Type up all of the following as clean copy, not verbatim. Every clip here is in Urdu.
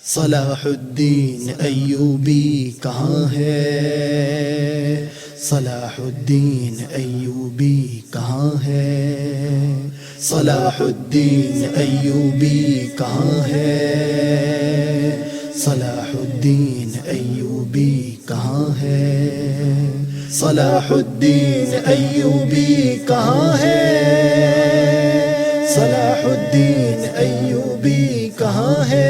صلاح الدین ایوبی کہاں ہے؟ صلاح الدین ایوبی کہاں ہے؟ صلاح الدین ایوبی کہاں ہے؟ صلاح الدین ایوبی کہاں ہے؟ صلاح الدین ایوبی کہاں ہے؟ صلاح الدین ایوبی کہاں ہے؟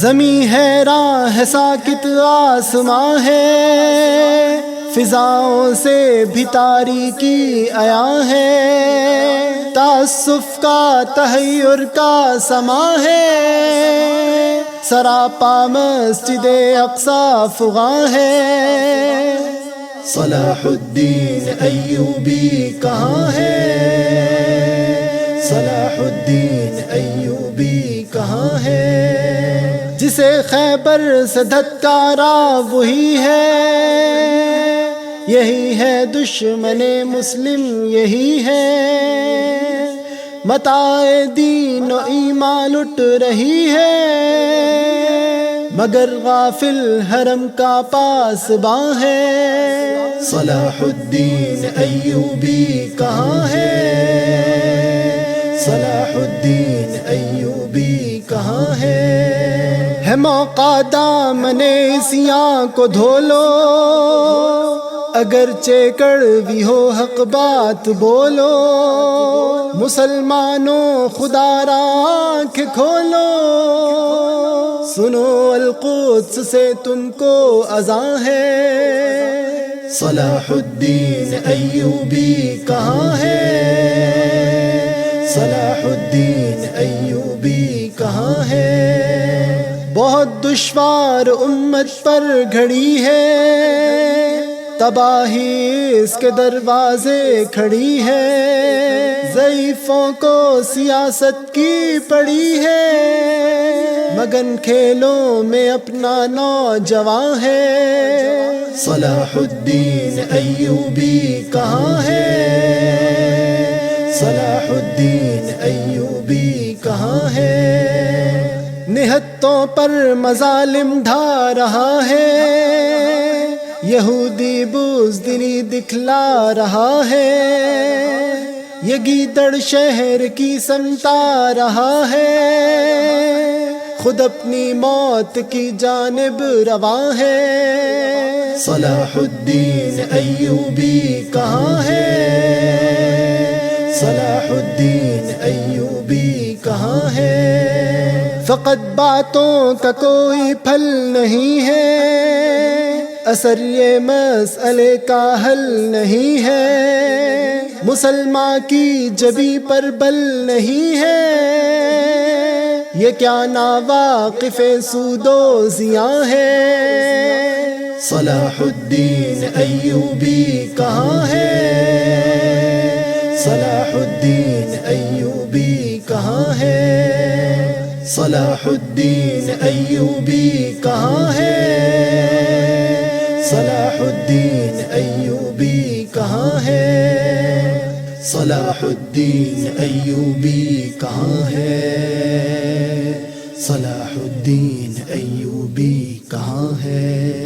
زمیں ہے راہ ساکت آسماں ہے، فضاؤں سے بھی تاریکی عیاں ہے، تعصف کا تحیر کا سما ہے، سراپا مسجد اقصی فغاں ہے۔ صلاح الدین ایوبی کہاں ہے؟ صلاح الدین ایوبی کہاں ہے؟ جسے خیبر سے دھتکارا وہی ہے، یہی ہے دشمن مسلم، یہی ہے متاع دین و ایمان لٹ رہی ہے، مگر غافل حرم کا پاسباں ہے۔ صلاح الدین ایوبی کہاں ہے؟ صلاح الدین ایوبی کہاں ہے؟ موقع دامن سیاں کو دھو لو، اگرچہ کڑوی ہو حق بات بولو، مسلمانوں خدا را آنکھ کھولو، سنو القدس سے تم کو اذاں ہے۔ صلاح الدین ایوبی کہاں ہے؟ صلاح الدین ایوبی کہاں ہے؟ بہت دشوار امت پر گھڑی ہے، تباہی اس کے دروازے کھڑی ہے، ضعیفوں کو سیاست کی پڑی ہے، مگن کھیلوں میں اپنا نوجواں ہے۔ صلاح الدین ایوبی کہاں ہے؟ صلاح الدین ایوبی کہاں ہے؟ نہتوں پر مظالم ڈھا رہا ہے، یہودی بزدلی دکھلا رہا ہے، یہ گیدڑ شہر کی سمتا رہا ہے، خود اپنی موت کی جانب رواں ہے۔ صلاح الدین ایوبی کہاں ہے؟ صلاح الدین ایوبی کہاں ہے؟ فقط باتوں کا کوئی پھل نہیں ہے، اثر یہ مسئلے کا حل نہیں ہے، مسلمان کی جبی پر بل نہیں ہے، یہ کیا ناواقف سود و زیاں ہے۔ صلاح الدین ایوبی کہاں ہے؟ صلاح الدین ایوبی کہاں ہے؟ صلاح الدین ایوبی کہاں ہے؟ صلاح الدین ایوبی کہاں ہے؟ صلاح الدین ایوبی کہاں ہے؟ صلاح الدین ایوبی کہاں ہے؟